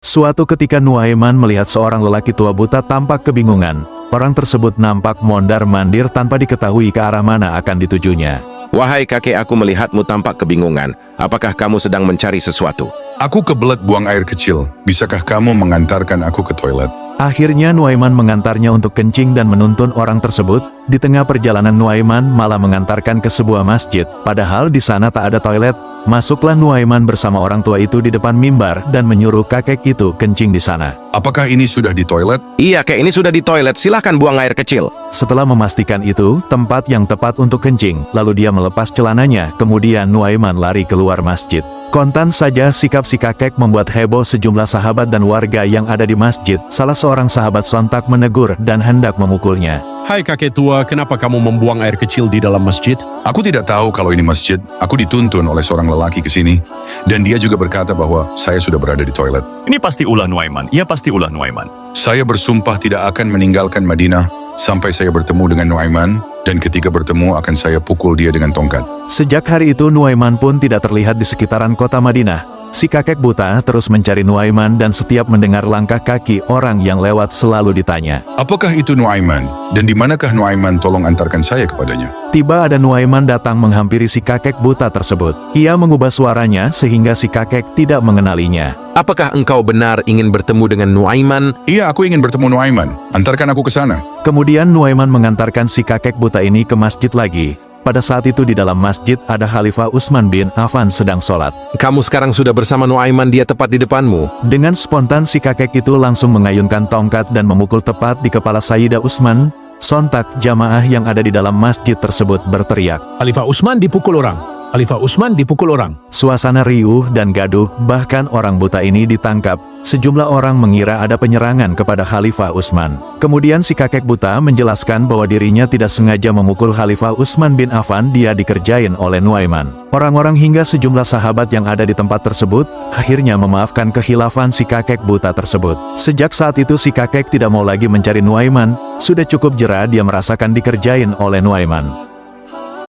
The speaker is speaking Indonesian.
Suatu ketika Nuaiman melihat seorang lelaki tua buta tampak kebingungan. Orang tersebut nampak mondar-mandir tanpa diketahui ke arah mana akan ditujunya. Wahai kakek, aku melihatmu tampak kebingungan. Apakah kamu sedang mencari sesuatu? Aku kebelet buang air kecil. Bisakah kamu mengantarkan aku ke toilet? Akhirnya Nuaiman mengantarnya untuk kencing dan menuntun orang tersebut. Di tengah perjalanan Nuaiman malah mengantarkan ke sebuah masjid. Padahal di sana tak ada toilet. Masuklah Nuaiman bersama orang tua itu di depan mimbar dan menyuruh kakek itu kencing di sana. Apakah ini sudah di toilet? Iya, kek, ini sudah di toilet. Silahkan buang air kecil. Setelah memastikan itu tempat yang tepat untuk kencing, lalu dia melepas celananya. Kemudian Nuaiman lari keluar masjid. Kontan saja sikap si kakek membuat heboh sejumlah sahabat dan warga yang ada di masjid. Salah seorang sahabat sontak menegur dan hendak memukulnya. Hai kakek tua, kenapa kamu membuang air kecil di dalam masjid? Aku tidak tahu kalau ini masjid. Aku dituntun oleh seorang lelaki ke sini. Dan dia juga berkata bahwa saya sudah berada di toilet. Ini pasti ulah Nuaiman. Ia pasti ulah Nuaiman. Saya bersumpah tidak akan meninggalkan Madinah sampai saya bertemu dengan Nuaiman. Dan ketika bertemu akan saya pukul dia dengan tongkat. Sejak hari itu Nuaiman pun tidak terlihat di sekitaran kota Madinah. Si kakek buta terus mencari Nuaiman dan setiap mendengar langkah kaki orang yang lewat selalu ditanya. Apakah itu Nuaiman? Dan di manakah Nuaiman? Tolong antarkan saya kepadanya. Tiba ada Nuaiman datang menghampiri si kakek buta tersebut. Ia mengubah suaranya sehingga si kakek tidak mengenalinya. Apakah engkau benar ingin bertemu dengan Nuaiman? Iya, aku ingin bertemu Nuaiman. Antarkan aku ke sana. Kemudian Nuaiman mengantarkan si kakek buta ini ke masjid lagi. Pada saat itu di dalam masjid ada Khalifah Utsman bin Affan sedang sholat. Kamu sekarang sudah bersama Nuaiman, dia tepat di depanmu. Dengan spontan si kakek itu langsung mengayunkan tongkat dan memukul tepat di kepala Sayyidah Utsman. Sontak jamaah yang ada di dalam masjid tersebut berteriak. Khalifah Utsman dipukul orang. Khalifah Utsman dipukul orang. Suasana riuh dan gaduh, bahkan orang buta ini ditangkap. Sejumlah orang mengira ada penyerangan kepada Khalifah Utsman. Kemudian si kakek buta menjelaskan bahwa dirinya tidak sengaja memukul Khalifah Utsman bin Affan, dia dikerjain oleh Nuaiman. Orang-orang hingga sejumlah sahabat yang ada di tempat tersebut akhirnya memaafkan kekhilafan si kakek buta tersebut. Sejak saat itu si kakek tidak mau lagi mencari Nuaiman. Sudah cukup jera dia merasakan dikerjain oleh Nuaiman.